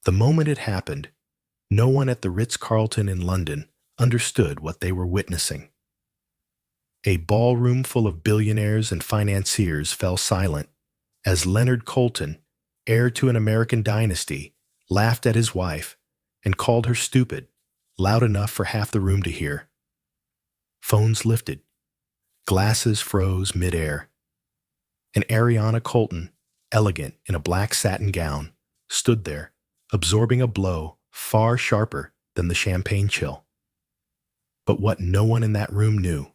The moment it happened, no one at the Ritz-Carlton in London understood what they were witnessing. A ballroom full of billionaires and financiers fell silent as Leonard Colton, heir to an American dynasty, laughed at his wife and called her stupid, loud enough for half the room to hear. Phones lifted. Glasses froze midair. And Ariana Colton, elegant in a black satin gown, stood there, absorbing a blow far sharper than the champagne chill. But what no one in that room knew,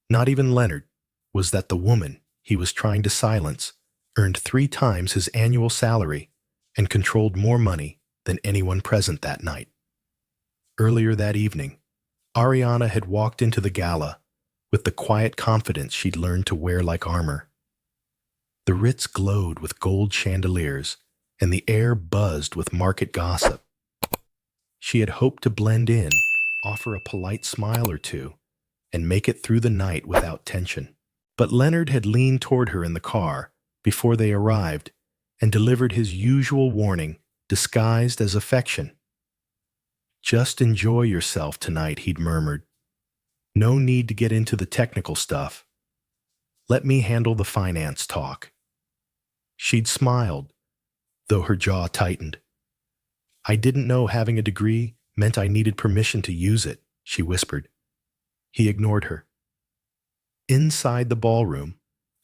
not even Leonard, was that the woman he was trying to silence earned 3 times his annual salary and controlled more money than anyone present that night. Earlier that evening, Ariana had walked into the gala with the quiet confidence she'd learned to wear like armor. The Ritz glowed with gold chandeliers, and the air buzzed with market gossip. She had hoped to blend in, offer a polite smile or two, and make it through the night without tension. But Leonard had leaned toward her in the car before they arrived and delivered his usual warning, disguised as affection. "Just enjoy yourself tonight," he'd murmured. "No need to get into the technical stuff. Let me handle the finance talk." She'd smiled, though her jaw tightened. "I didn't know having a degree meant I needed permission to use it," she whispered. He ignored her. Inside the ballroom,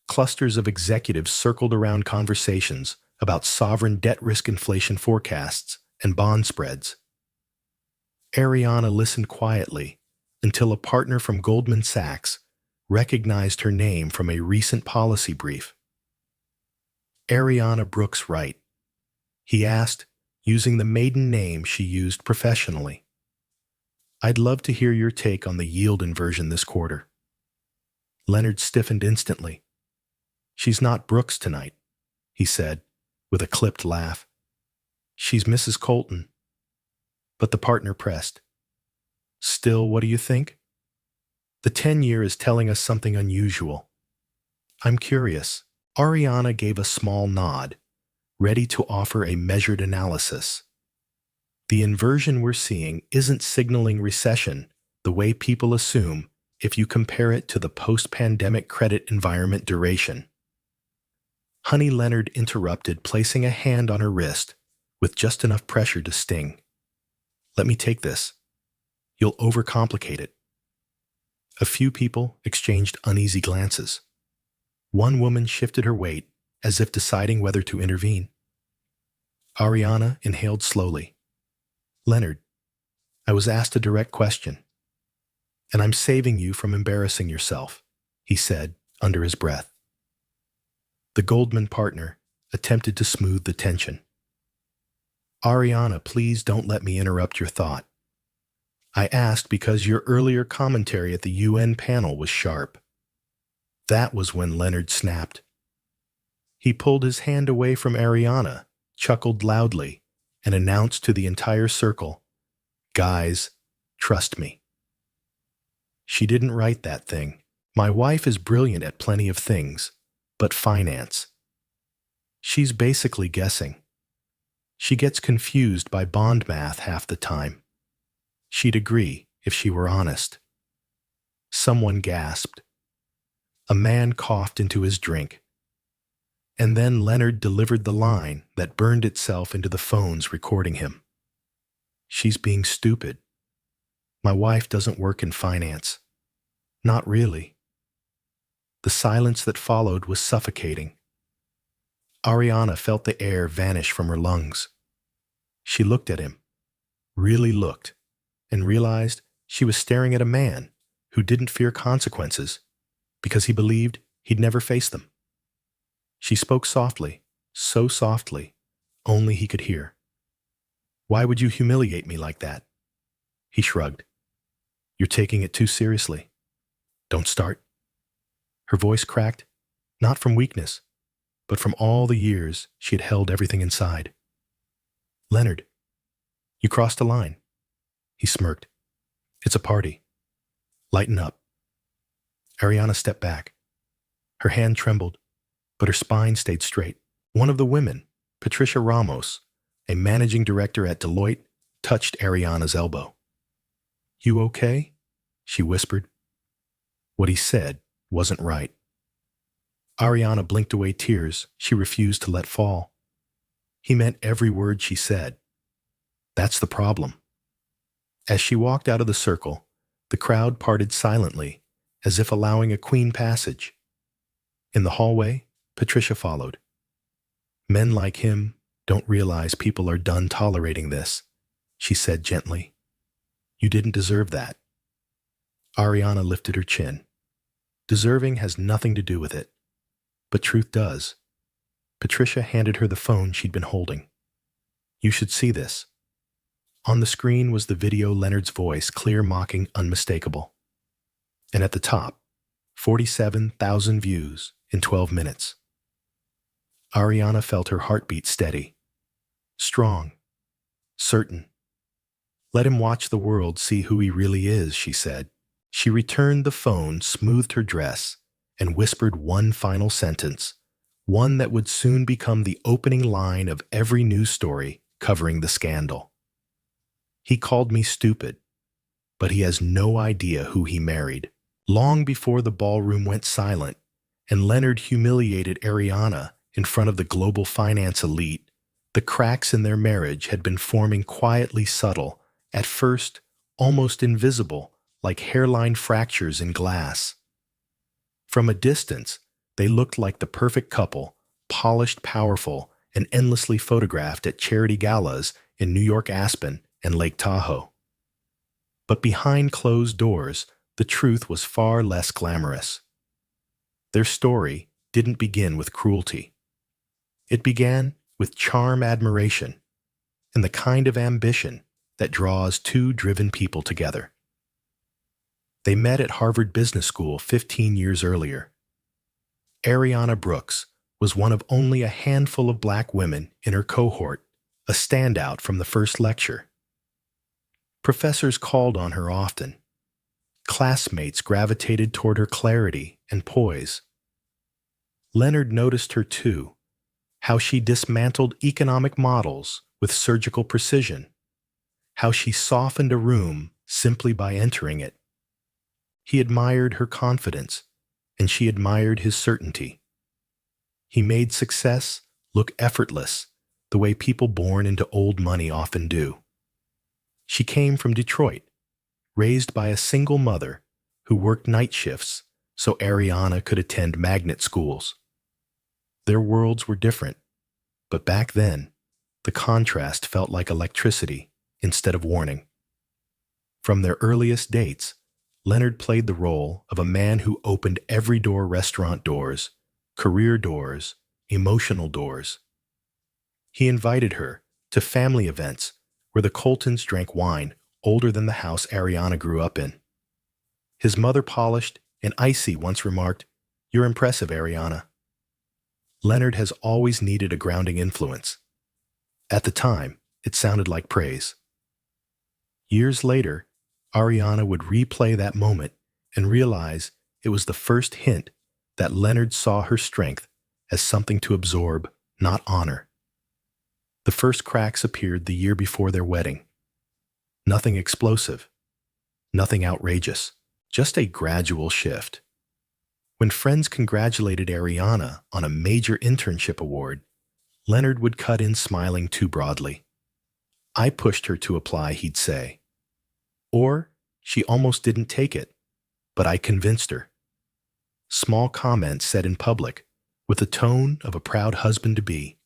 clusters of executives circled around conversations about sovereign debt risk inflation forecasts and bond spreads. Ariana listened quietly until a partner from Goldman Sachs recognized her name from a recent policy brief. "Ariana Brooks Wright," he asked, using the maiden name she used professionally. "I'd love to hear your take on the yield inversion this quarter." Leonard stiffened instantly. "She's not Brooks tonight," he said, with a clipped laugh. "She's Mrs. Colton." But the partner pressed. "Still, what do you think?" "The 10-year is telling us something unusual." "I'm curious." Ariana gave a small nod, ready to offer a measured analysis. "The inversion we're seeing isn't signaling recession the way people assume if you compare it to the post-pandemic credit environment duration." Honey Leonard interrupted, placing a hand on her wrist with just enough pressure to sting. "Let me take this. You'll overcomplicate it." A few people exchanged uneasy glances. One woman shifted her weight as if deciding whether to intervene. Ariana inhaled slowly. "Leonard, I was asked a direct question, and I'm saving you from embarrassing yourself," he said under his breath. The Goldman partner attempted to smooth the tension. "Ariana, please don't let me interrupt your thought. I asked because your earlier commentary at the UN panel was sharp." That was when Leonard snapped. He pulled his hand away from Ariana, chuckled loudly, and announced to the entire circle, "Guys, trust me." "She didn't write that thing. My wife is brilliant at plenty of things, but finance. She's basically guessing. She gets confused by bond math half the time. She'd agree if she were honest." Someone gasped. A man coughed into his drink. And then Leonard delivered the line that burned itself into the phones recording him. "She's being stupid. My wife doesn't work in finance. Not really." The silence that followed was suffocating. Ariana felt the air vanish from her lungs. She looked at him, really looked, and realized she was staring at a man who didn't fear consequences because he believed he'd never face them. She spoke softly, so softly, only he could hear. "Why would you humiliate me like that?" He shrugged. "You're taking it too seriously. Don't start." Her voice cracked, not from weakness, but from all the years she had held everything inside. "Leonard, you crossed a line." He smirked. "It's a party. Lighten up." Ariana stepped back. Her hand trembled, but her spine stayed straight. One of the women, Patricia Ramos, a managing director at Deloitte, touched Ariana's elbow. "You okay?" she whispered. What he said wasn't right. Ariana blinked away tears she refused to let fall. He meant every word she said. That's the problem. As she walked out of the circle, the crowd parted silently, as if allowing a queen passage. In the hallway, Patricia followed. "Men like him don't realize people are done tolerating this," she said gently. "You didn't deserve that." Ariana lifted her chin. Deserving has nothing to do with it, but truth does. Patricia handed her the phone she'd been holding. "You should see this." On the screen was the video, Leonard's voice, clear, mocking, unmistakable. And at the top, 47,000 views in 12 minutes. Ariana felt her heartbeat steady. Strong. Certain. "Let him watch the world see who he really is," she said. She returned the phone, smoothed her dress, and whispered one final sentence, one that would soon become the opening line of every news story covering the scandal. "He called me stupid, but he has no idea who he married." Long before the ballroom went silent and Leonard humiliated Ariana in front of the global finance elite, the cracks in their marriage had been forming, quietly, subtle, at first almost invisible, like hairline fractures in glass. From a distance, they looked like the perfect couple, polished, powerful, and endlessly photographed at charity galas in New York Aspen and Lake Tahoe. But behind closed doors, the truth was far less glamorous. Their story didn't begin with cruelty. It began with charm, admiration, and the kind of ambition that draws two driven people together. They met at Harvard Business School 15 years earlier. Ariana Brooks was one of only a handful of black women in her cohort, a standout from the first lecture. Professors called on her often. Classmates gravitated toward her clarity and poise. Leonard noticed her too, how she dismantled economic models with surgical precision, how she softened a room simply by entering it. He admired her confidence, and she admired his certainty. He made success look effortless, the way people born into old money often do. She came from Detroit, raised by a single mother who worked night shifts so Ariana could attend magnet schools. Their worlds were different, but back then, the contrast felt like electricity instead of warning. From their earliest dates, Leonard played the role of a man who opened every door: restaurant doors, career doors, emotional doors. He invited her to family events where the Coltons drank wine older than the house Ariana grew up in. His mother, polished and icy, once remarked, "You're impressive, Ariana." Leonard has always needed a grounding influence. At the time, it sounded like praise. Years later, Ariana would replay that moment and realize it was the first hint that Leonard saw her strength as something to absorb, not honor. The first cracks appeared the year before their wedding. Nothing explosive, nothing outrageous, just a gradual shift. When friends congratulated Ariana on a major internship award, Leonard would cut in, smiling too broadly. "I pushed her to apply," he'd say. Or, "She almost didn't take it, but I convinced her." Small comments said in public, with the tone of a proud husband-to-be.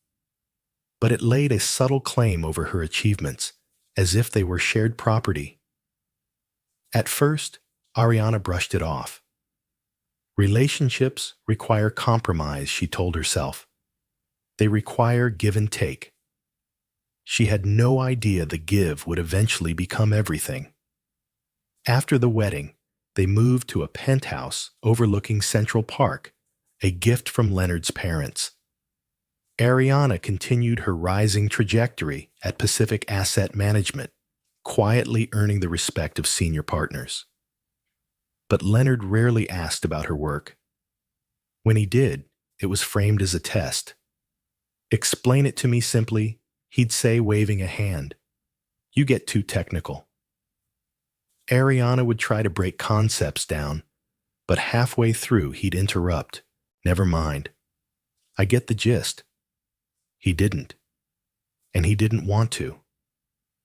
But it laid a subtle claim over her achievements, as if they were shared property. At first, Ariana brushed it off. Relationships require compromise, she told herself. They require give and take. She had no idea the give would eventually become everything. After the wedding, they moved to a penthouse overlooking Central Park, a gift from Leonard's parents. Ariana continued her rising trajectory at Pacific Asset Management, quietly earning the respect of senior partners. But Leonard rarely asked about her work. When he did, it was framed as a test. "Explain it to me simply, he'd say, waving a hand. You get too technical. Ariana would try to break concepts down, but halfway through he'd interrupt. Never mind. I get the gist. He didn't. And he didn't want to.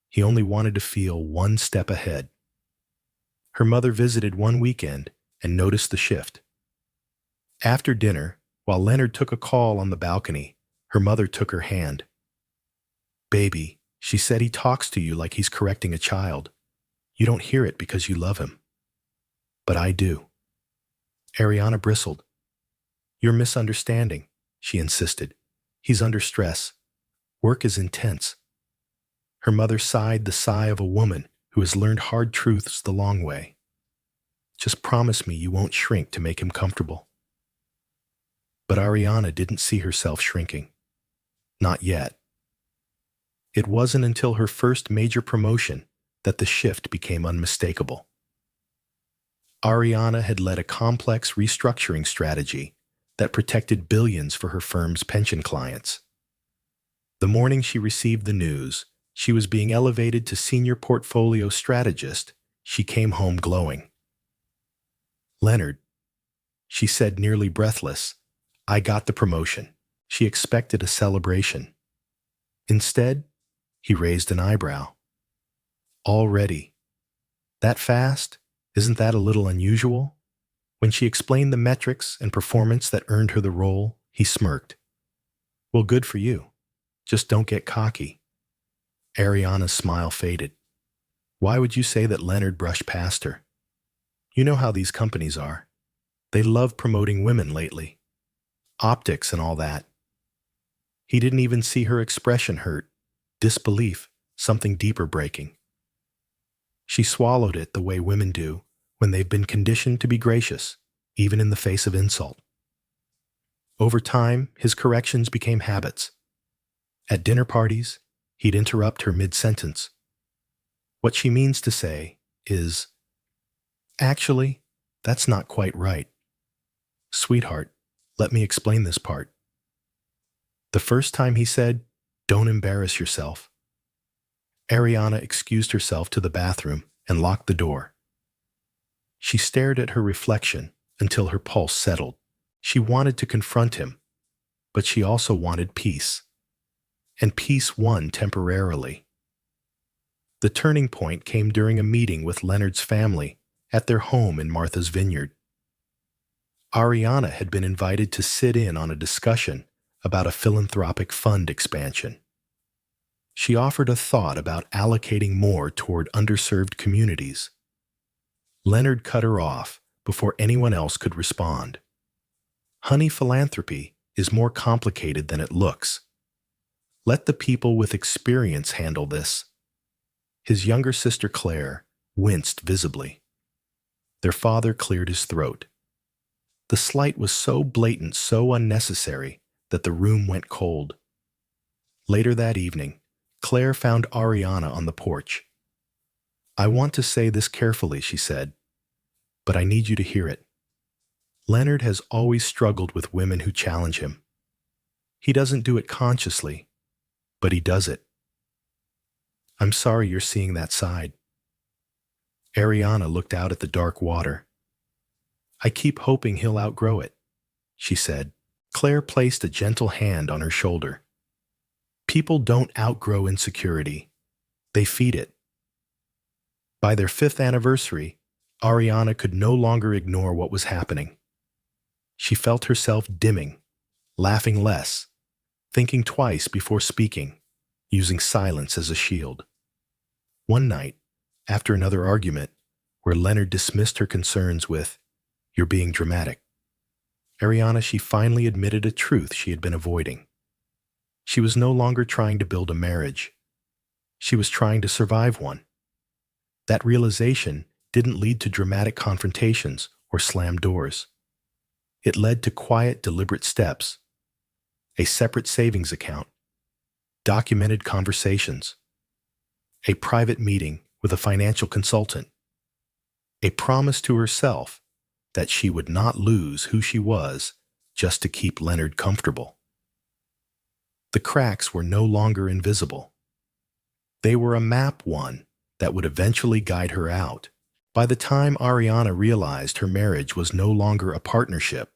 He only wanted to feel one step ahead. Her mother visited one weekend and noticed the shift. After dinner, while Leonard took a call on the balcony, her mother took her hand. Baby, she said he talks to you like he's correcting a child. You don't hear it because you love him. But I do. Ariana bristled. You're misunderstanding, she insisted. He's under stress. Work is intense. Her mother sighed the sigh of a woman who has learned hard truths the long way. Just promise me you won't shrink to make him comfortable. But Ariana didn't see herself shrinking. Not yet. It wasn't until her first major promotion that the shift became unmistakable. Ariana had led a complex restructuring strategy that protected billions for her firm's pension clients. The morning she received the news she was being elevated to senior portfolio strategist, she came home glowing. Leonard, she said, nearly breathless, I got the promotion. She expected a celebration. Instead, he raised an eyebrow. Already? That fast? Isn't that a little unusual? When she explained the metrics and performance that earned her the role, he smirked. Well, good for you. Just don't get cocky. Ariana's smile faded. Why would you say that Leonard brushed past her? You know how these companies are. They love promoting women lately. Optics and all that. He didn't even see her expression hurt, disbelief, something deeper breaking. She swallowed it the way women do when they've been conditioned to be gracious, even in the face of insult. Over time, his corrections became habits. At dinner parties, he'd interrupt her mid-sentence. What she means to say is, actually, that's not quite right. Sweetheart, let me explain this part. The first time he said, don't embarrass yourself. Ariana excused herself to the bathroom and locked the door. She stared at her reflection until her pulse settled. She wanted to confront him, but she also wanted peace. And peace won temporarily. The turning point came during a meeting with Leonard's family at their home in Martha's Vineyard. Ariana had been invited to sit in on a discussion about a philanthropic fund expansion. She offered a thought about allocating more toward underserved communities. Leonard cut her off before anyone else could respond. Honey, philanthropy is more complicated than it looks. Let the people with experience handle this. His younger sister Claire winced visibly. Their father cleared his throat. The slight was so blatant, so unnecessary, that the room went cold. Later that evening, Claire found Ariana on the porch. I want to say this carefully, she said, but I need you to hear it. Leonard has always struggled with women who challenge him. He doesn't do it consciously, but he does it. I'm sorry you're seeing that side. Ariana looked out at the dark water. I keep hoping he'll outgrow it, she said. Claire placed a gentle hand on her shoulder. People don't outgrow insecurity. They feed it. By their 5th anniversary, Ariana could no longer ignore what was happening. She felt herself dimming, laughing less, thinking twice before speaking, using silence as a shield. One night, after another argument, where Leonard dismissed her concerns with, "You're being dramatic," she finally admitted a truth she had been avoiding. She was no longer trying to build a marriage. She was trying to survive one. That realization didn't lead to dramatic confrontations or slammed doors. It led to quiet, deliberate steps, a separate savings account, documented conversations, a private meeting with a financial consultant, a promise to herself that she would not lose who she was just to keep Leonard comfortable. The cracks were no longer invisible. They were a map one that would eventually guide her out. By the time Ariana realized her marriage was no longer a partnership,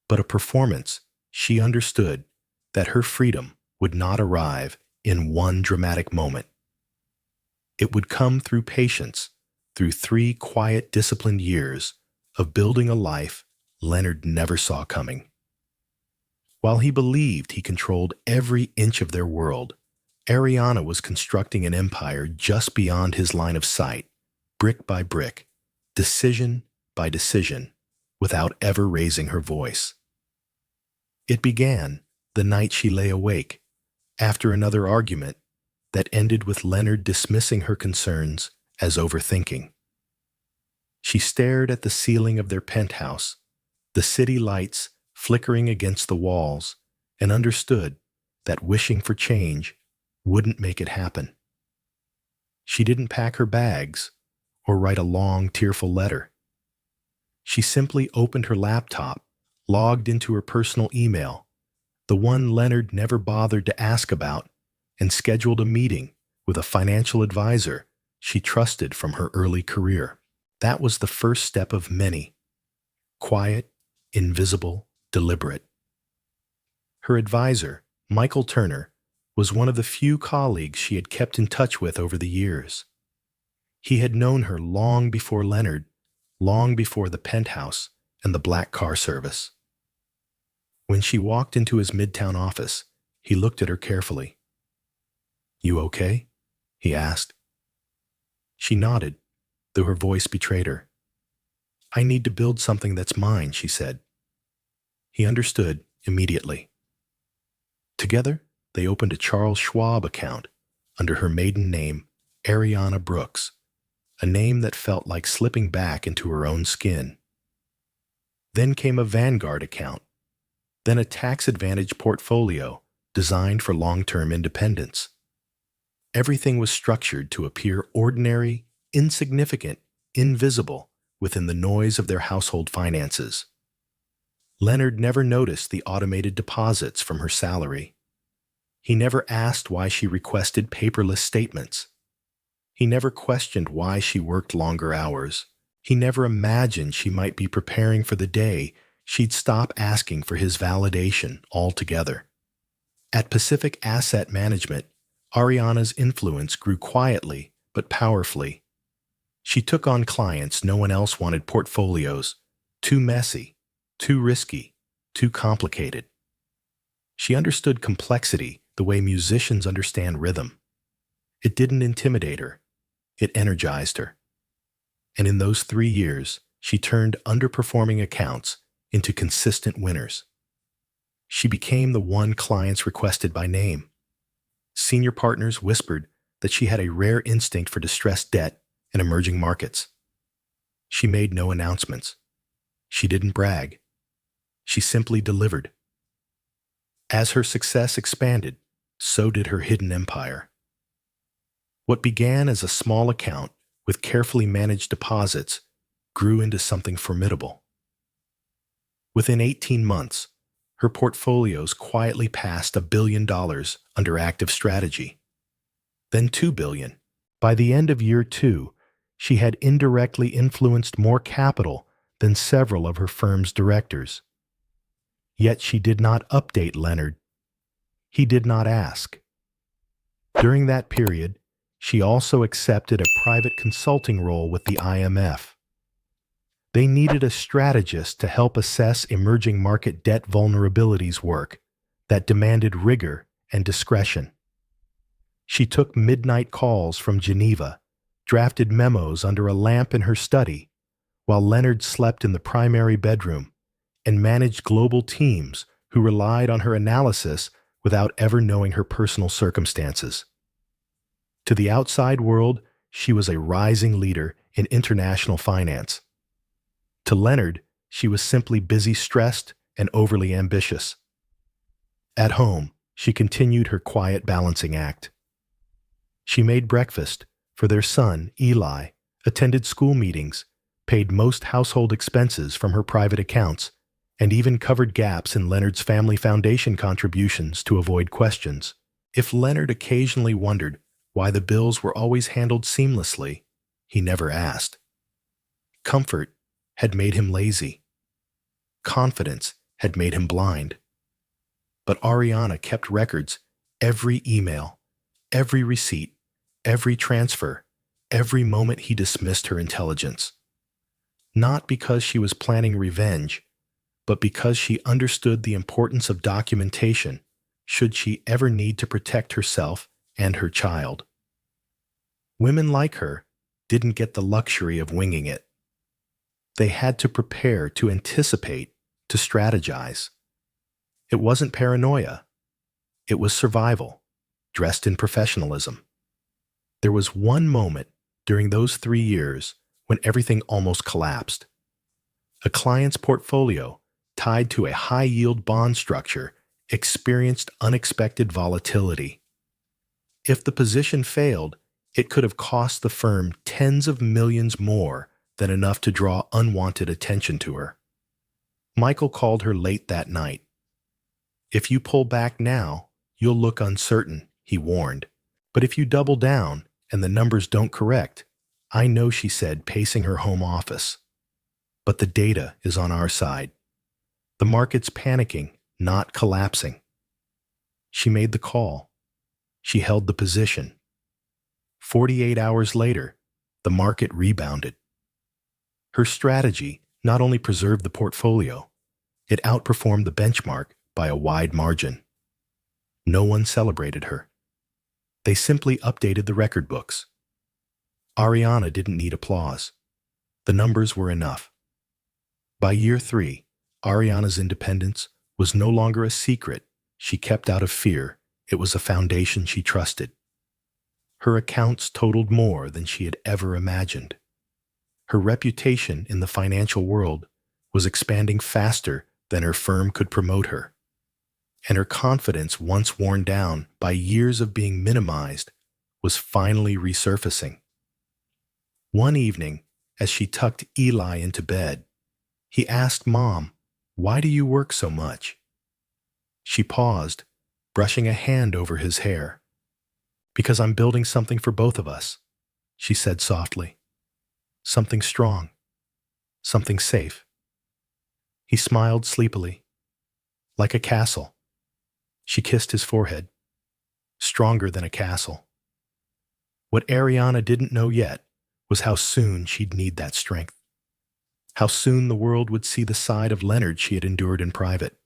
but a performance, she understood that her freedom would not arrive in one dramatic moment. It would come through patience, through 3 quiet, disciplined years of building a life Leonard never saw coming. While he believed he controlled every inch of their world, Ariana was constructing an empire just beyond his line of sight, brick by brick, decision by decision, without ever raising her voice. It began the night she lay awake, after another argument that ended with Leonard dismissing her concerns as overthinking. She stared at the ceiling of their penthouse, the city lights flickering against the walls, and understood that wishing for change wouldn't make it happen. She didn't pack her bags or write a long, tearful letter. She simply opened her laptop, logged into her personal email, the one Leonard never bothered to ask about, and scheduled a meeting with a financial advisor she trusted from her early career. That was the first step of many. Quiet, invisible, deliberate. Her advisor, Michael Turner, was one of the few colleagues she had kept in touch with over the years. He had known her long before Leonard, long before the penthouse and the black car service. When she walked into his midtown office, he looked at her carefully. "You okay?" he asked. She nodded, though her voice betrayed her. "I need to build something that's mine," she said. He understood immediately. Together, they opened a Charles Schwab account under her maiden name, Ariana Brooks, a name that felt like slipping back into her own skin. Then came a Vanguard account, then a tax-advantaged portfolio designed for long-term independence. Everything was structured to appear ordinary, insignificant, invisible within the noise of their household finances. Leonard never noticed the automated deposits from her salary. He never asked why she requested paperless statements. He never questioned why she worked longer hours. He never imagined she might be preparing for the day she'd stop asking for his validation altogether. At Pacific Asset Management, Ariana's influence grew quietly but powerfully. She took on clients no one else wanted: portfolios too messy, too risky, too complicated. She understood complexity the way musicians understand rhythm. It didn't intimidate her. It energized her. And in those 3 years, she turned underperforming accounts into consistent winners. She became the one clients requested by name. Senior partners whispered that she had a rare instinct for distressed debt and emerging markets. She made no announcements. She didn't brag. She simply delivered. As her success expanded, so did her hidden empire. What began as a small account with carefully managed deposits grew into something formidable. Within 18 months, her portfolios quietly passed $1 billion under active strategy. Then $2 billion. By the end of year 2, she had indirectly influenced more capital than several of her firm's directors. Yet she did not update Leonard. He did not ask. During that period, she also accepted a private consulting role with the IMF. They needed a strategist to help assess emerging market debt vulnerabilities work that demanded rigor and discretion. She took midnight calls from Geneva, drafted memos under a lamp in her study, while Leonard slept in the primary bedroom, and managed global teams who relied on her analysis without ever knowing her personal circumstances. To the outside world, she was a rising leader in international finance. To Leonard, she was simply busy, stressed, and overly ambitious. At home, she continued her quiet balancing act. She made breakfast for their son, Eli, attended school meetings, paid most household expenses from her private accounts, and even covered gaps in Leonard's family foundation contributions to avoid questions. If Leonard occasionally wondered why the bills were always handled seamlessly, he never asked. Comfort had made him lazy. Confidence had made him blind. But Ariana kept records, every email, every receipt, every transfer, every moment he dismissed her intelligence. Not because she was planning revenge, but because she understood the importance of documentation should she ever need to protect herself and her child. Women like her didn't get the luxury of winging it. They had to prepare, to anticipate, to strategize. It wasn't paranoia. It was survival, dressed in professionalism. There was one moment during those 3 years when everything almost collapsed. A client's portfolio, tied to a high-yield bond structure, experienced unexpected volatility. If the position failed, it could have cost the firm tens of millions more than enough to draw unwanted attention to her. Michael called her late that night. "If you pull back now, you'll look uncertain," he warned. "But if you double down and the numbers don't correct, I know," she said, pacing her home office. "But the data is on our side. The market's panicking, not collapsing." She made the call. She held the position. 48 hours later, the market rebounded. Her strategy not only preserved the portfolio, it outperformed the benchmark by a wide margin. No one celebrated her. They simply updated the record books. Ariana didn't need applause. The numbers were enough. By year 3, Ariana's independence was no longer a secret she kept out of fear. It was a foundation she trusted. Her accounts totaled more than she had ever imagined. Her reputation in the financial world was expanding faster than her firm could promote her. And her confidence, once worn down by years of being minimized, was finally resurfacing. One evening, as she tucked Eli into bed, he asked Mom, "Why do you work so much?" She paused, brushing a hand over his hair. "Because I'm building something for both of us," she said softly. "Something strong. Something safe." He smiled sleepily. "Like a castle." She kissed his forehead. "Stronger than a castle." What Ariana didn't know yet was how soon she'd need that strength. How soon the world would see the side of Leonard she had endured in private.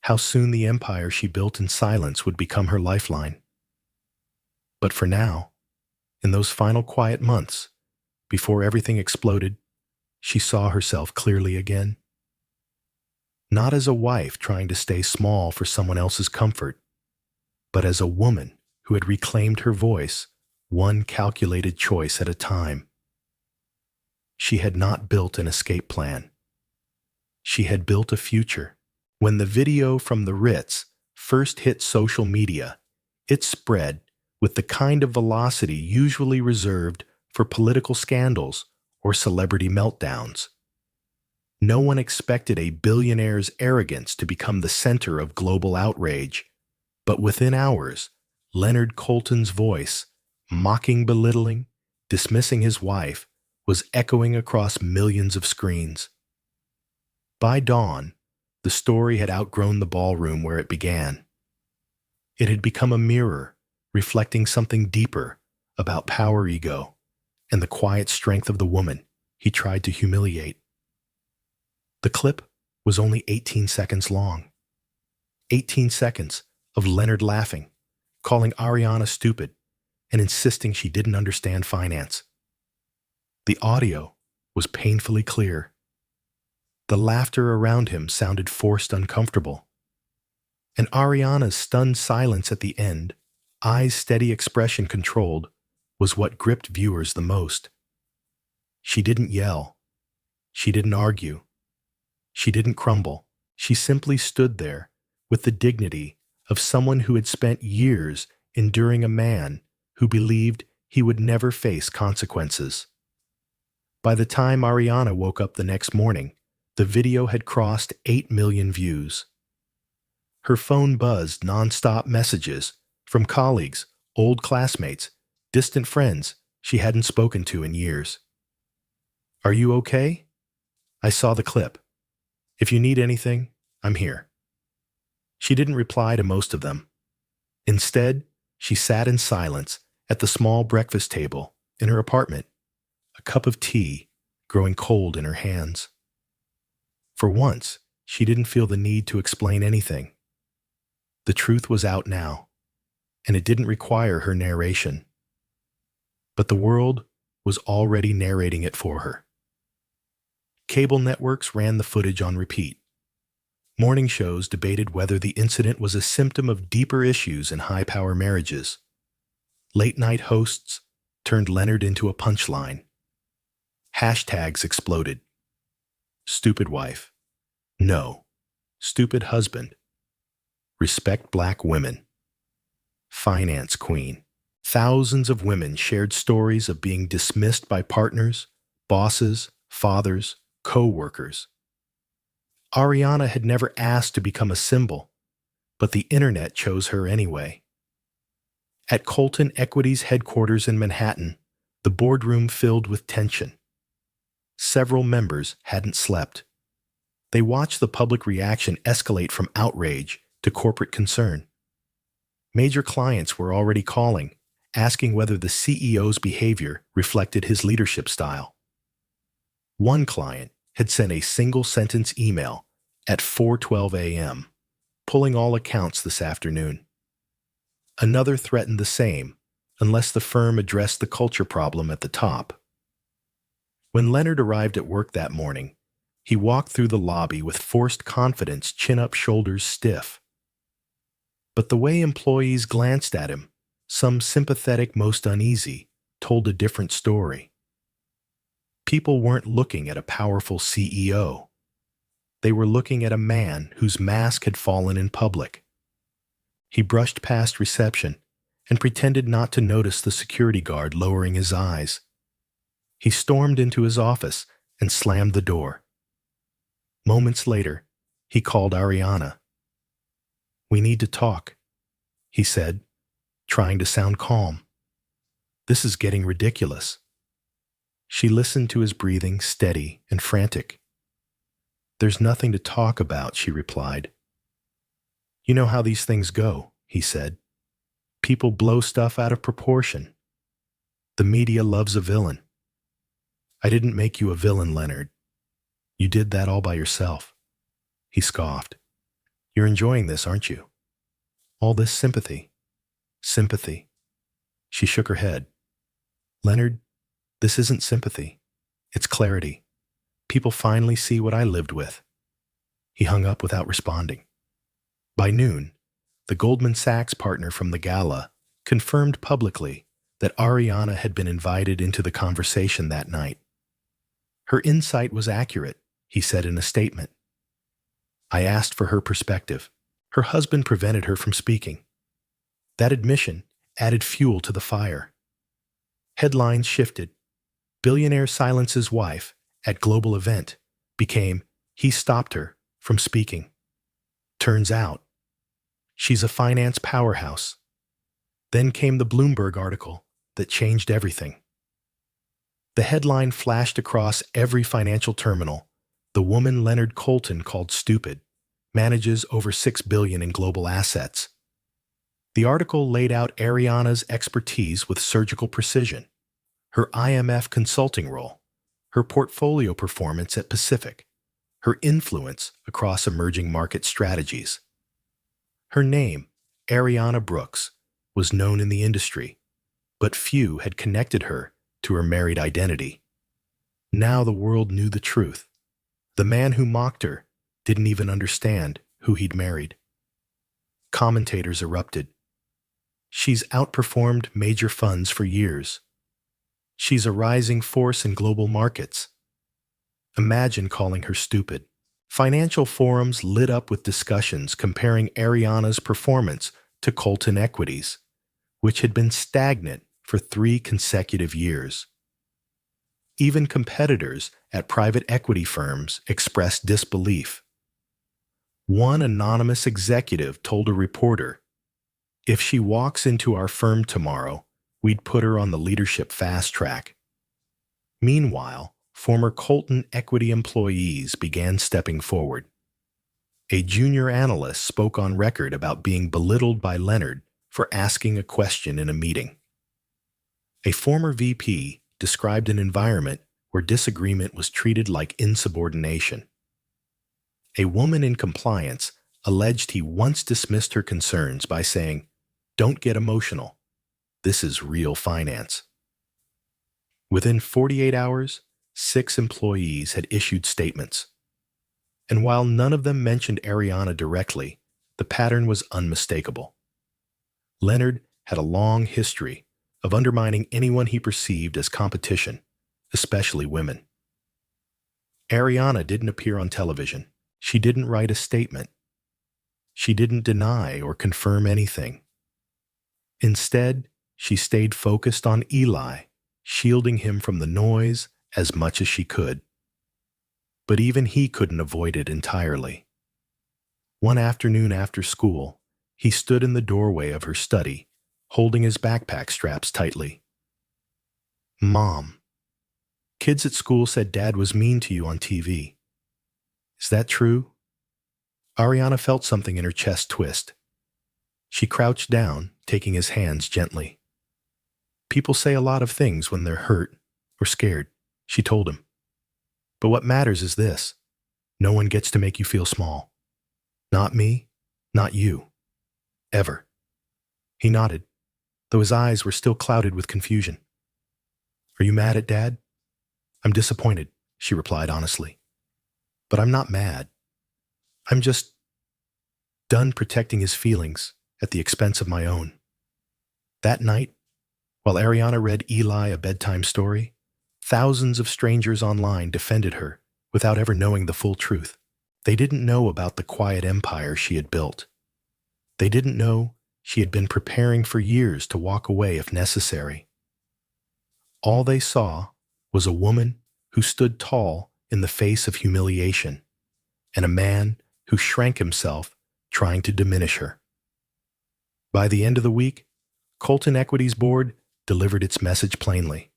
How soon the empire she built in silence would become her lifeline. But for now, in those final quiet months, before everything exploded, she saw herself clearly again. Not as a wife trying to stay small for someone else's comfort, but as a woman who had reclaimed her voice, one calculated choice at a time. She had not built an escape plan. She had built a future. When the video from the Ritz first hit social media, it spread with the kind of velocity usually reserved for political scandals or celebrity meltdowns. No one expected a billionaire's arrogance to become the center of global outrage, but within hours, Leonard Colton's voice, mocking, belittling, dismissing his wife, was echoing across millions of screens. By dawn, the story had outgrown the ballroom where it began. It had become a mirror, reflecting something deeper about power ego and the quiet strength of the woman he tried to humiliate. The clip was only 18 seconds long. 18 seconds of Leonard laughing, calling Ariana stupid, and insisting she didn't understand finance. The audio was painfully clear. The laughter around him sounded forced, uncomfortable. And Ariana's stunned silence at the end, eyes steady, expression controlled, was what gripped viewers the most. She didn't yell. She didn't argue. She didn't crumble. She simply stood there with the dignity of someone who had spent years enduring a man who believed he would never face consequences. By the time Ariana woke up the next morning, The video had crossed 8 million views. Her phone buzzed nonstop messages from colleagues, old classmates, distant friends she hadn't spoken to in years. "Are you okay? I saw the clip. If you need anything, I'm here." She didn't reply to most of them. Instead, she sat in silence at the small breakfast table in her apartment, a cup of tea growing cold in her hands. For once, she didn't feel the need to explain anything. The truth was out now, and it didn't require her narration. But the world was already narrating it for her. Cable networks ran the footage on repeat. Morning shows debated whether the incident was a symptom of deeper issues in high-power marriages. Late-night hosts turned Leonard into a punchline. Hashtags exploded. Stupid wife. No. Stupid husband. Respect black women. Finance queen. Thousands of women shared stories of being dismissed by partners, bosses, fathers, co-workers. Ariana had never asked to become a symbol, but the internet chose her anyway. At Colton Equity's headquarters in Manhattan, the boardroom filled with tension. Several members hadn't slept. They watched the public reaction escalate from outrage to corporate concern. Major clients were already calling, asking whether the CEO's behavior reflected his leadership style. One client had sent a single-sentence email at 4:12 a.m., pulling all accounts this afternoon. Another threatened the same, unless the firm addressed the culture problem at the top. When Leonard arrived at work that morning, he walked through the lobby with forced confidence, chin up, shoulders stiff. But the way employees glanced at him, some sympathetic, most uneasy, told a different story. People weren't looking at a powerful CEO. They were looking at a man whose mask had fallen in public. He brushed past reception and pretended not to notice the security guard lowering his eyes. He stormed into his office and slammed the door. Moments later, he called Ariana. "We need to talk," he said, trying to sound calm. "This is getting ridiculous." She listened to his breathing, steady and frantic. "There's nothing to talk about," she replied. "You know how these things go," he said. "People blow stuff out of proportion. The media loves a villain." "I didn't make you a villain, Leonard. You did that all by yourself." He scoffed. "You're enjoying this, aren't you? All this sympathy." "Sympathy." She shook her head. "Leonard, this isn't sympathy. It's clarity. People finally see what I lived with." He hung up without responding. By noon, the Goldman Sachs partner from the gala confirmed publicly that Ariana had been invited into the conversation that night. "Her insight was accurate," he said in a statement. "I asked for her perspective. Her husband prevented her from speaking." That admission added fuel to the fire. Headlines shifted. "Billionaire silences wife at global event" became "He stopped her from speaking." Turns out, she's a finance powerhouse. Then came the Bloomberg article that changed everything. The headline flashed across every financial terminal. "The woman Leonard Colton called stupid manages over $6 billion in global assets." The article laid out Ariana's expertise with surgical precision, her IMF consulting role, her portfolio performance at Pacific, her influence across emerging market strategies. Her name, Ariana Brooks, was known in the industry, but few had connected her to her married identity. Now the world knew the truth. The man who mocked her didn't even understand who he'd married. Commentators erupted. "She's outperformed major funds for years. She's a rising force in global markets. Imagine calling her stupid." Financial forums lit up with discussions comparing Ariana's performance to Colton Equities, which had been stagnant for 3 consecutive years. Even competitors at private equity firms expressed disbelief. One anonymous executive told a reporter, "If she walks into our firm tomorrow, we'd put her on the leadership fast track." Meanwhile, former Colton equity employees began stepping forward. A junior analyst spoke on record about being belittled by Leonard for asking a question in a meeting. A former VP described an environment where disagreement was treated like insubordination. A woman in compliance alleged he once dismissed her concerns by saying, "Don't get emotional. This is real finance." Within 48 hours, 6 employees had issued statements. And while none of them mentioned Ariana directly, the pattern was unmistakable. Leonard had a long history of undermining anyone he perceived as competition, especially women. Ariana didn't appear on television. She didn't write a statement. She didn't deny or confirm anything. Instead, she stayed focused on Eli, shielding him from the noise as much as she could. But even he couldn't avoid it entirely. One afternoon after school, he stood in the doorway of her study, holding his backpack straps tightly. "Mom, kids at school said Dad was mean to you on TV. Is that true?" Ariana felt something in her chest twist. She crouched down, taking his hands gently. "People say a lot of things when they're hurt or scared," she told him. "But what matters is this. No one gets to make you feel small. Not me, not you. Ever." He nodded, though his eyes were still clouded with confusion. "Are you mad at Dad?" "I'm disappointed," she replied honestly. "But I'm not mad. I'm just done protecting his feelings at the expense of my own." That night, while Ariana read Eli a bedtime story, thousands of strangers online defended her without ever knowing the full truth. They didn't know about the quiet empire she had built. They didn't know she had been preparing for years to walk away if necessary. All they saw was a woman who stood tall in the face of humiliation, and a man who shrank himself trying to diminish her. By the end of the week, Colton Equity's board delivered its message plainly.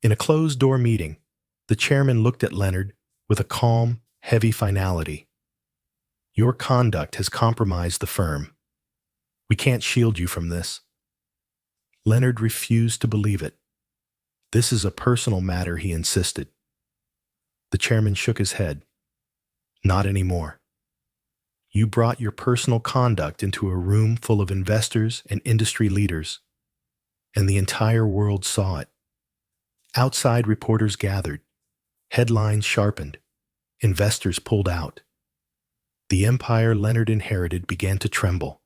In a closed-door meeting, the chairman looked at Leonard with a calm, heavy finality. "Your conduct has compromised the firm. We can't shield you from this." Leonard refused to believe it. "This is a personal matter," he insisted. The chairman shook his head. "Not anymore. You brought your personal conduct into a room full of investors and industry leaders, and the entire world saw it. Outside reporters gathered. Headlines sharpened. Investors pulled out. The empire Leonard inherited began to tremble.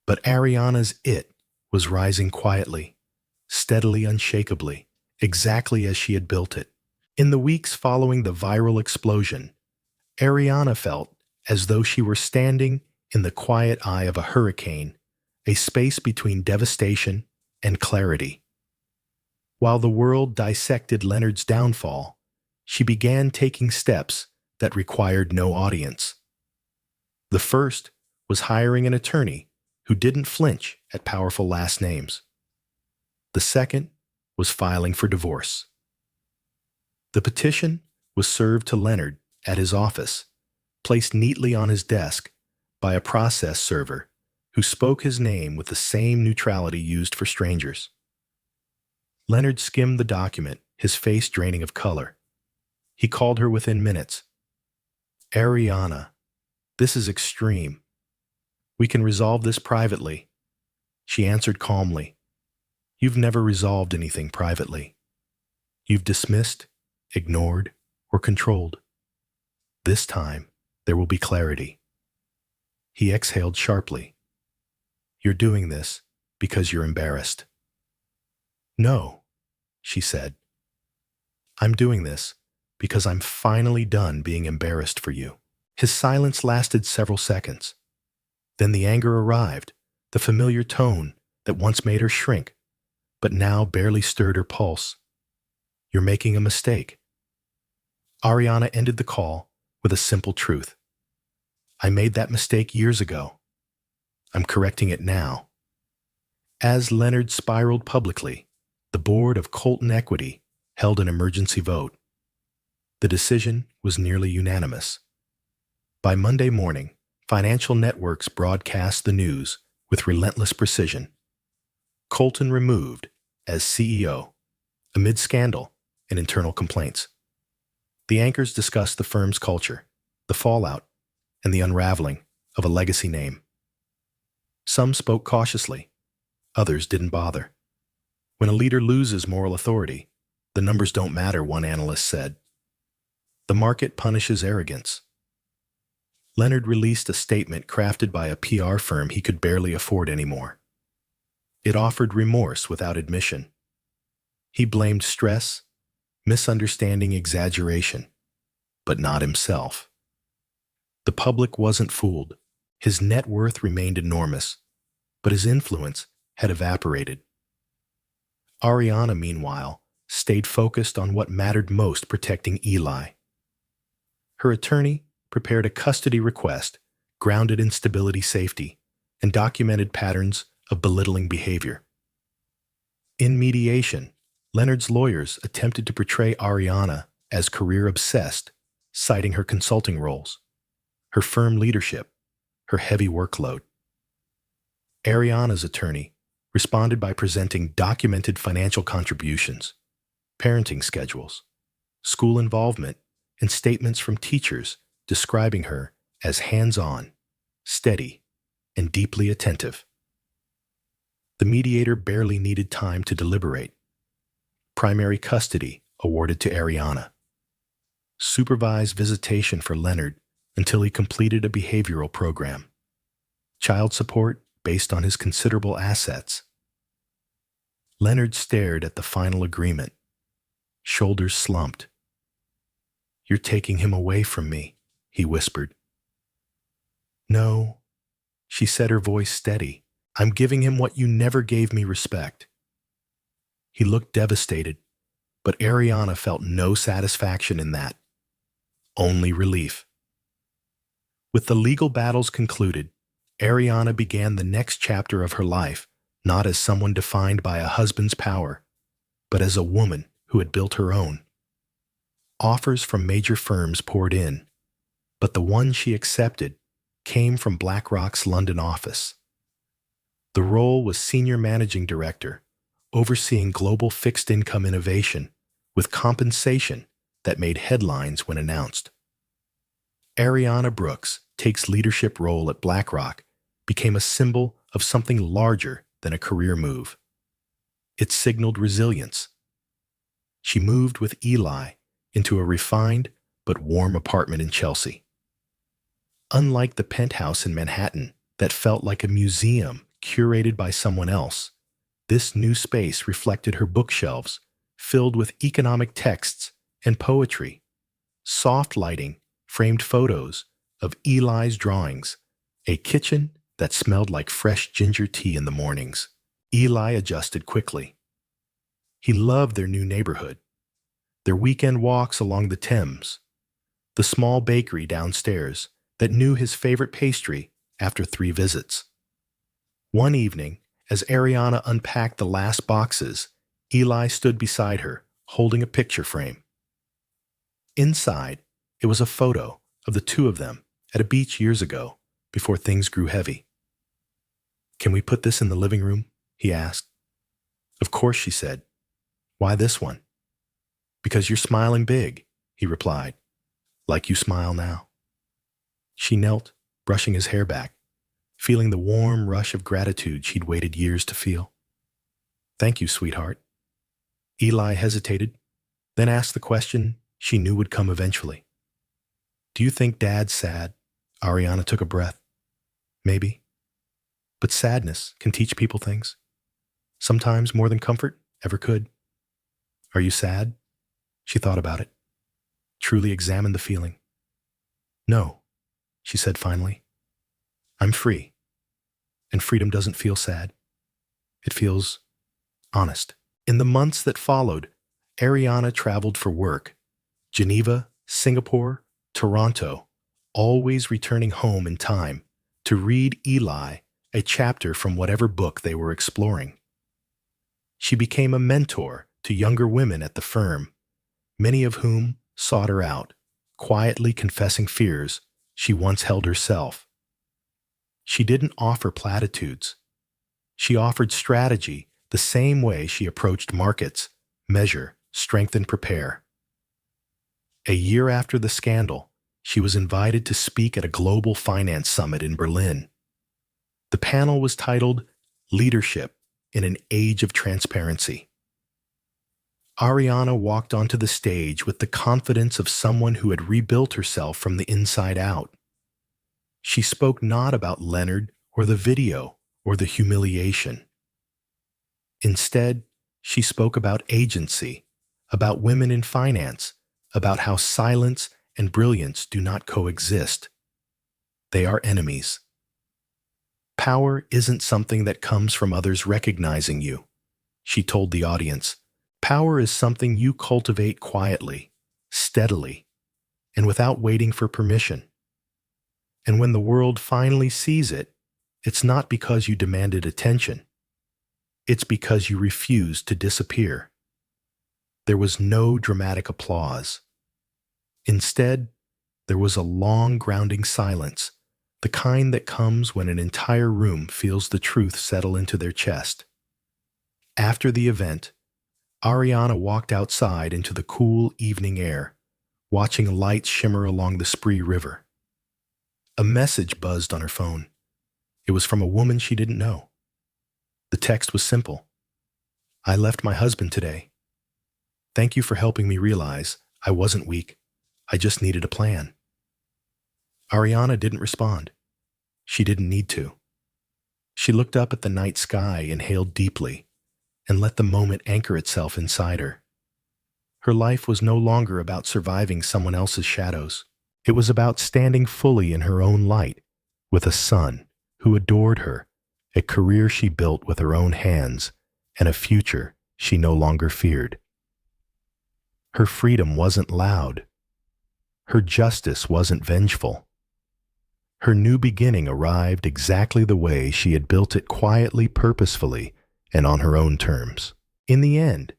But Ariana's it was rising quietly, steadily, unshakably, exactly as she had built it. In the weeks following the viral explosion, Ariana felt as though she were standing in the quiet eye of a hurricane, a space between devastation and clarity. While the world dissected Leonard's downfall, she began taking steps that required no audience. The first was hiring an attorney who didn't flinch at powerful last names. The second was filing for divorce. The petition was served to Leonard at his office, placed neatly on his desk by a process server who spoke his name with the same neutrality used for strangers. Leonard skimmed the document, his face draining of color. He called her within minutes. "Ariana, this is extreme. We can resolve this privately." She answered calmly. "You've never resolved anything privately. You've dismissed, ignored, or controlled. This time, there will be clarity." He exhaled sharply. "You're doing this because you're embarrassed." "No," she said. "I'm doing this because I'm finally done being embarrassed for you." His silence lasted several seconds. Then the anger arrived, the familiar tone that once made her shrink, but now barely stirred her pulse. You're making a mistake. Ariana ended the call with a simple truth. I made that mistake years ago. I'm correcting it now. As Leonard spiraled publicly, the board of Colton Equity held an emergency vote. The decision was nearly unanimous. By Monday morning, financial networks broadcast the news with relentless precision. Colton removed as CEO, amid scandal and internal complaints. The anchors discussed the firm's culture, the fallout, and the unraveling of a legacy name. Some spoke cautiously, others didn't bother. When a leader loses moral authority, the numbers don't matter, one analyst said. The market punishes arrogance. Leonard released a statement crafted by a PR firm he could barely afford anymore. It offered remorse without admission. He blamed stress, misunderstanding, exaggeration, but not himself. The public wasn't fooled. His net worth remained enormous, but his influence had evaporated. Ariana, meanwhile, stayed focused on what mattered most, protecting Eli. Her attorney prepared a custody request grounded in stability, safety, and documented patterns of belittling behavior. In mediation, Leonard's lawyers attempted to portray Ariana as career-obsessed, citing her consulting roles, her firm leadership, her heavy workload. Ariana's attorney responded by presenting documented financial contributions, parenting schedules, school involvement, and statements from teachers describing her as hands-on, steady, and deeply attentive. The mediator barely needed time to deliberate. Primary custody awarded to Ariana. Supervised visitation for Leonard until he completed a behavioral program. Child support based on his considerable assets. Leonard stared at the final agreement. Shoulders slumped. You're taking him away from me, he whispered. No, she said, her voice steady. I'm giving him what you never gave me, respect. He looked devastated, but Ariana felt no satisfaction in that. Only relief. With the legal battles concluded, Ariana began the next chapter of her life, not as someone defined by a husband's power, but as a woman who had built her own. Offers from major firms poured in, but the one she accepted came from BlackRock's London office. The role was Senior Managing Director, overseeing global fixed income innovation, with compensation that made headlines when announced. Ariana Brooks takes leadership role at BlackRock became a symbol of something larger than a career move. It signaled resilience. She moved with Eli into a refined but warm apartment in Chelsea. Unlike the penthouse in Manhattan that felt like a museum curated by someone else, this new space reflected her bookshelves filled with economic texts and poetry, soft lighting, framed photos of Eli's drawings, a kitchen that smelled like fresh ginger tea in the mornings. Eli adjusted quickly. He loved their new neighborhood, their weekend walks along the Thames, the small bakery downstairs that knew his favorite pastry after 3 visits. One evening, as Ariana unpacked the last boxes, Eli stood beside her, holding a picture frame. Inside, it was a photo of the two of them at a beach years ago, before things grew heavy. Can we put this in the living room? He asked. Of course, she said. Why this one? Because you're smiling big, he replied, like you smile now. She knelt, brushing his hair back, feeling the warm rush of gratitude she'd waited years to feel. Thank you, sweetheart. Eli hesitated, then asked the question she knew would come eventually. Do you think Dad's sad? Ariana took a breath. Maybe. But sadness can teach people things. Sometimes more than comfort ever could. Are you sad? She thought about it. Truly examined the feeling. No, she said finally. I'm free. And freedom doesn't feel sad. It feels honest. In the months that followed, Ariana traveled for work, Geneva, Singapore, Toronto, always returning home in time to read Eli a chapter from whatever book they were exploring. She became a mentor to younger women at the firm, many of whom sought her out, quietly confessing fears she once held herself. She didn't offer platitudes. She offered strategy the same way she approached markets: measure, strengthen, prepare. A year after the scandal, she was invited to speak at a global finance summit in Berlin. The panel was titled Leadership in an Age of Transparency. Ariana walked onto the stage with the confidence of someone who had rebuilt herself from the inside out. She spoke not about Leonard or the video or the humiliation. Instead, she spoke about agency, about women in finance, about how silence and brilliance do not coexist. They are enemies. Power isn't something that comes from others recognizing you, she told the audience. Power is something you cultivate quietly, steadily, and without waiting for permission. And when the world finally sees it, it's not because you demanded attention. It's because you refused to disappear. There was no dramatic applause. Instead, there was a long, grounding silence, the kind that comes when an entire room feels the truth settle into their chest. After the event, Ariana walked outside into the cool evening air, watching lights shimmer along the Spree River. A message buzzed on her phone. It was from a woman she didn't know. The text was simple. I left my husband today. Thank you for helping me realize I wasn't weak. I just needed a plan. Ariana didn't respond. She didn't need to. She looked up at the night sky, inhaled deeply, and let the moment anchor itself inside her. Her life was no longer about surviving someone else's shadows. It was about standing fully in her own light, with a son who adored her, a career she built with her own hands, and a future she no longer feared. Her freedom wasn't loud. Her justice wasn't vengeful. Her new beginning arrived exactly the way she had built it, quietly, purposefully, and on her own terms. In the end,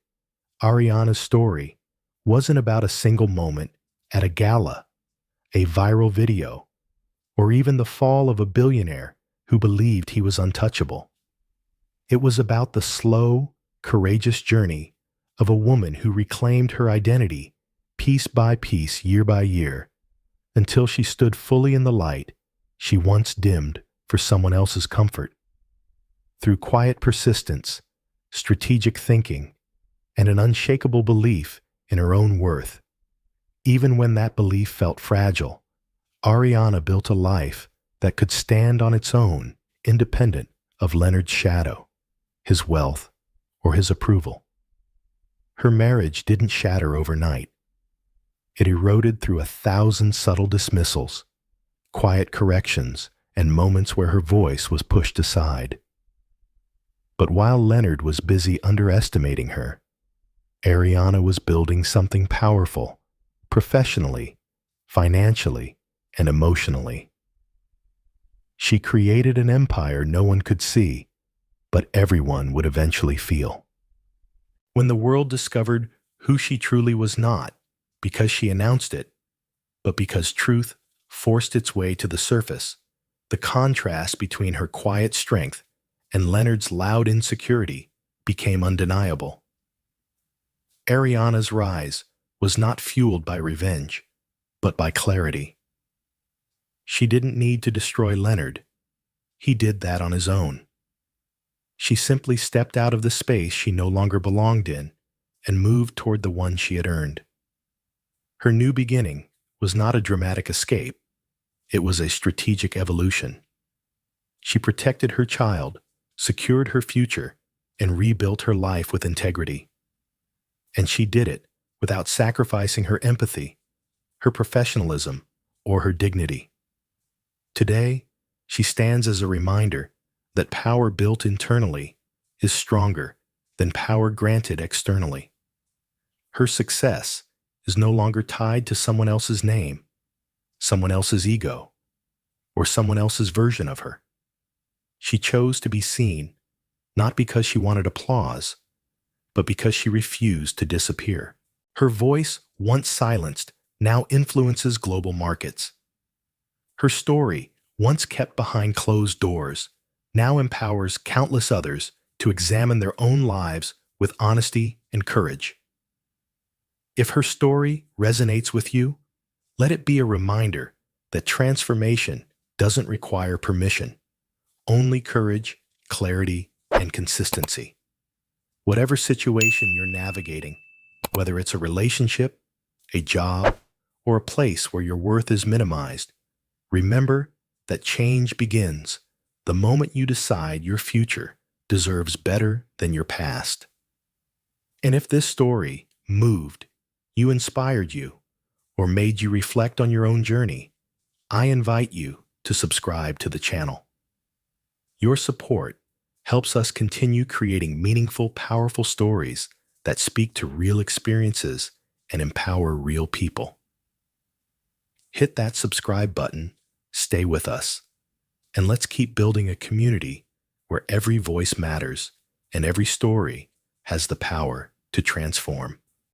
Ariana's story wasn't about a single moment at a gala, a viral video, or even the fall of a billionaire who believed he was untouchable. It was about the slow, courageous journey of a woman who reclaimed her identity piece by piece, year by year, until she stood fully in the light she once dimmed for someone else's comfort. Through quiet persistence, strategic thinking, and an unshakable belief in her own worth, even when that belief felt fragile, Ariana built a life that could stand on its own, independent of Leonard's shadow, his wealth, or his approval. Her marriage didn't shatter overnight. It eroded through 1,000 subtle dismissals, quiet corrections, and moments where her voice was pushed aside. But while Leonard was busy underestimating her, Ariana was building something powerful, professionally, financially, and emotionally. She created an empire no one could see, but everyone would eventually feel. When the world discovered who she truly was, not because she announced it, but because truth forced its way to the surface, the contrast between her quiet strength and Leonard's loud insecurity became undeniable. Ariana's rise was not fueled by revenge, but by clarity. She didn't need to destroy Leonard. He did that on his own. She simply stepped out of the space she no longer belonged in and moved toward the one she had earned. Her new beginning was not a dramatic escape. It was a strategic evolution. She protected her child, secured her future, and rebuilt her life with integrity. And she did it without sacrificing her empathy, her professionalism, or her dignity. Today, she stands as a reminder that power built internally is stronger than power granted externally. Her success is no longer tied to someone else's name, someone else's ego, or someone else's version of her. She chose to be seen, not because she wanted applause, but because she refused to disappear. Her voice, once silenced, now influences global markets. Her story, once kept behind closed doors, now empowers countless others to examine their own lives with honesty and courage. If her story resonates with you, let it be a reminder that transformation doesn't require permission, only courage, clarity, and consistency. Whatever situation you're navigating, whether it's a relationship, a job, or a place where your worth is minimized, remember that change begins the moment you decide your future deserves better than your past. And if this story moved you, inspired you, or made you reflect on your own journey, I invite you to subscribe to the channel. Your support helps us continue creating meaningful, powerful stories that speak to real experiences and empower real people. Hit that subscribe button, stay with us, and let's keep building a community where every voice matters and every story has the power to transform.